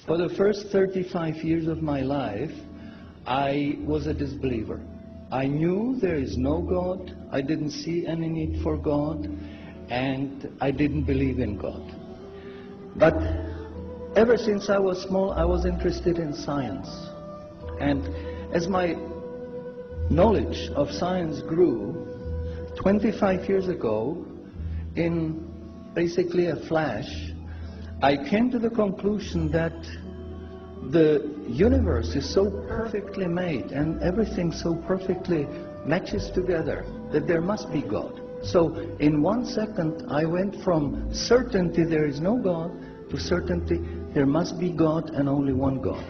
For the first 35 years of my life, I was a disbeliever. I knew there is no God, I didn't see any need for God, and I didn't believe in God. But ever since I was small, I was interested in science. And as my knowledge of science grew, 25 years ago, in basically a flash, I came to the conclusion that the universe is so perfectly made and everything so perfectly matches together that there must be God. So in 1 second I went from certainty there is no God to certainty there must be God and only one God.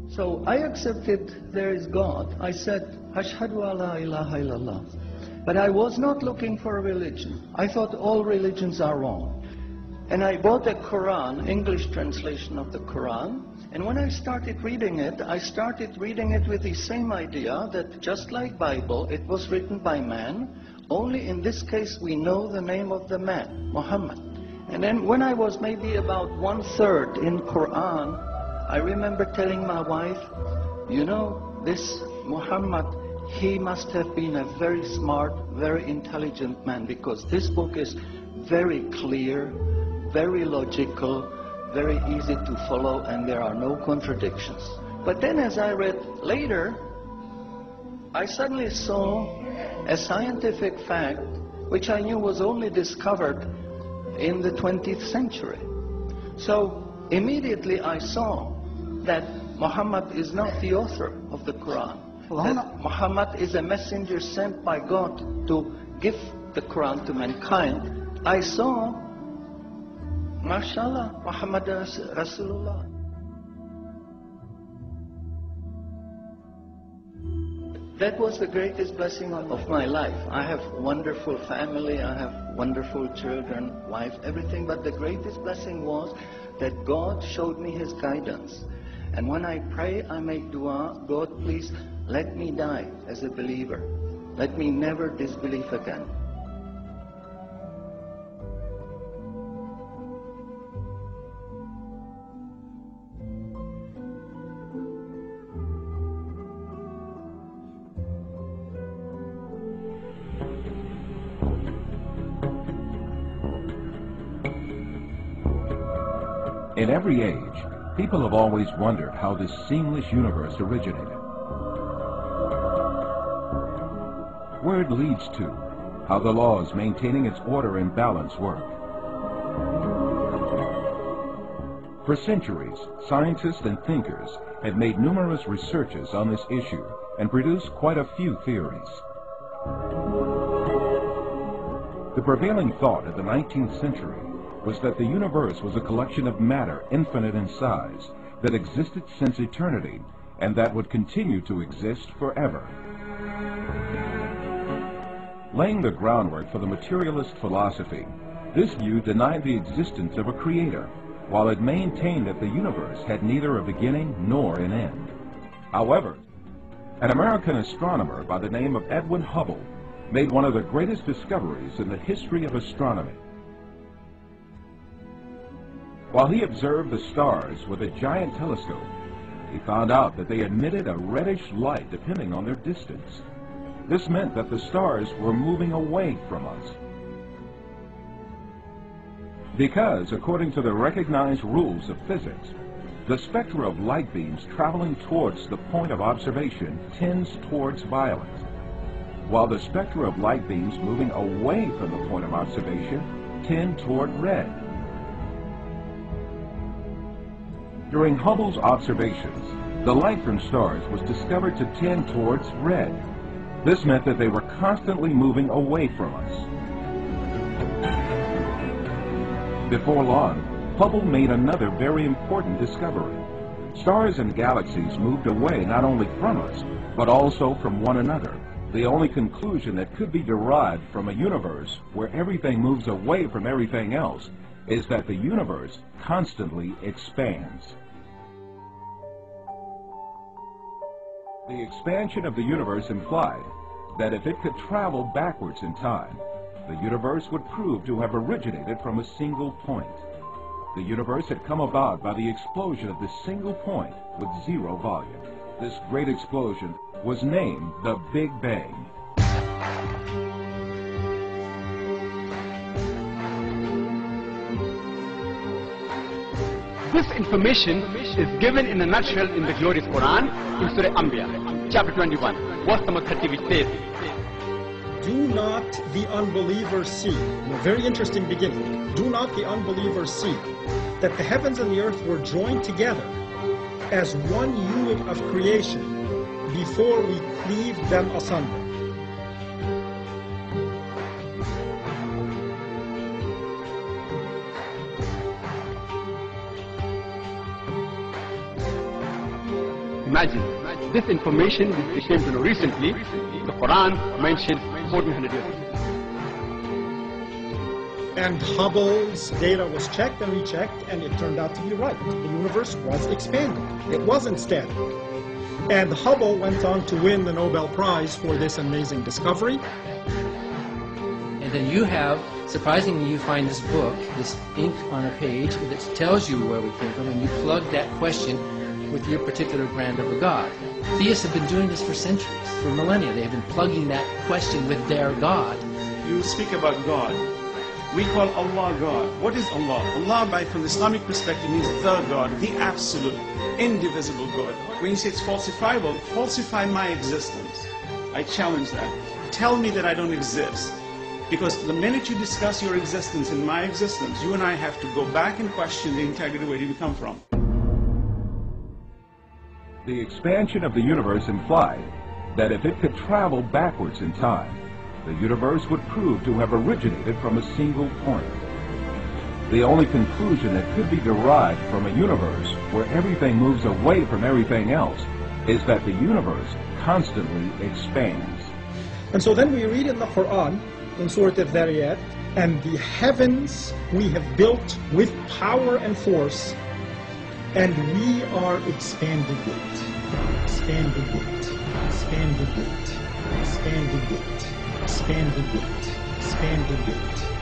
So I accepted there is God. I said, Ashhadu alla ilaha illallah. But I was not looking for a religion. I thought all religions are wrong. And I bought a Quran, English translation of the Quran, and when I started reading it with the same idea that just like Bible, it was written by man, only in this case we know the name of the man, Muhammad. And then when I was maybe about 1/3 in Quran, I remember telling my wife, you know, this Muhammad, he must have been a very smart, very intelligent man, because this book is very clear, very logical, very easy to follow, and there are no contradictions. But then as I read later, I suddenly saw a scientific fact which I knew was only discovered in the 20th century. So immediately I saw that Muhammad is not the author of the Quran. That Muhammad is a messenger sent by God to give the Quran to mankind. I saw, mashallah, Muhammad Rasulullah. That was the greatest blessing of my life. I have a wonderful family, I have wonderful children, wife, everything, but the greatest blessing was that God showed me His guidance. And when I pray, I make dua, God, please let me die as a believer. Let me never disbelieve again. In every age, people have always wondered how this seamless universe originated, where it leads to, how the laws maintaining its order and balance work. For centuries, scientists and thinkers have made numerous researches on this issue and produced quite a few theories. The prevailing thought of the 19th century was that the universe was a collection of matter infinite in size that existed since eternity and that would continue to exist forever. Laying the groundwork for the materialist philosophy, this view denied the existence of a creator, while it maintained that the universe had neither a beginning nor an end. However, an American astronomer by the name of Edwin Hubble made one of the greatest discoveries in the history of astronomy. While he observed the stars with a giant telescope, he found out that they emitted a reddish light depending on their distance. This meant that the stars were moving away from us. Because, according to the recognized rules of physics, the spectra of light beams traveling towards the point of observation tends towards violet, while the spectra of light beams moving away from the point of observation tend toward red. During Hubble's observations, the light from stars was discovered to tend towards red. This meant that they were constantly moving away from us. Before long, Hubble made another very important discovery. Stars and galaxies moved away not only from us, but also from one another. The only conclusion that could be derived from a universe where everything moves away from everything else is that the universe constantly expands. The expansion of the universe implied that if it could travel backwards in time, the universe would prove to have originated from a single point. The universe had come about by the explosion of this single point with zero volume. This great explosion was named the Big Bang. This information is given in a nutshell in the glorious Quran in Surah Anbiya, chapter 21, verse number 30, which says, "Do not the unbelievers see," a very interesting beginning, "do not the unbelievers see that the heavens and the earth were joined together as one unit of creation before we cleaved them asunder." Imagine, this information which we came to know recently, the Quran mentions 1400 years ago. And Hubble's data was checked and rechecked, and it turned out to be right. The universe was expanding. It wasn't static. And Hubble went on to win the Nobel Prize for this amazing discovery. And then you have, surprisingly, you find this book, this ink on a page that tells you where we came from, and you plug that question with your particular brand of a god. Theists have been doing this for centuries, for millennia. They have been plugging that question with their god. You speak about God. We call Allah God. What is Allah? Allah, from the Islamic perspective, means the God, the absolute, indivisible God. When you say it's falsifiable, falsify my existence. I challenge that. Tell me that I don't exist. Because the minute you discuss your existence and my existence, you and I have to go back and question the integrity of where you come from. The expansion of the universe implied that if it could travel backwards in time, the universe would prove to have originated from a single point. The only conclusion that could be derived from a universe where everything moves away from everything else is that the universe constantly expands. And so then we read in the Quran, in Surah Al-Dhariyat, "And the heavens we have built with power and force, and we are expanding it, expanding it, expanding it, expanding it, expanding it, expanding it."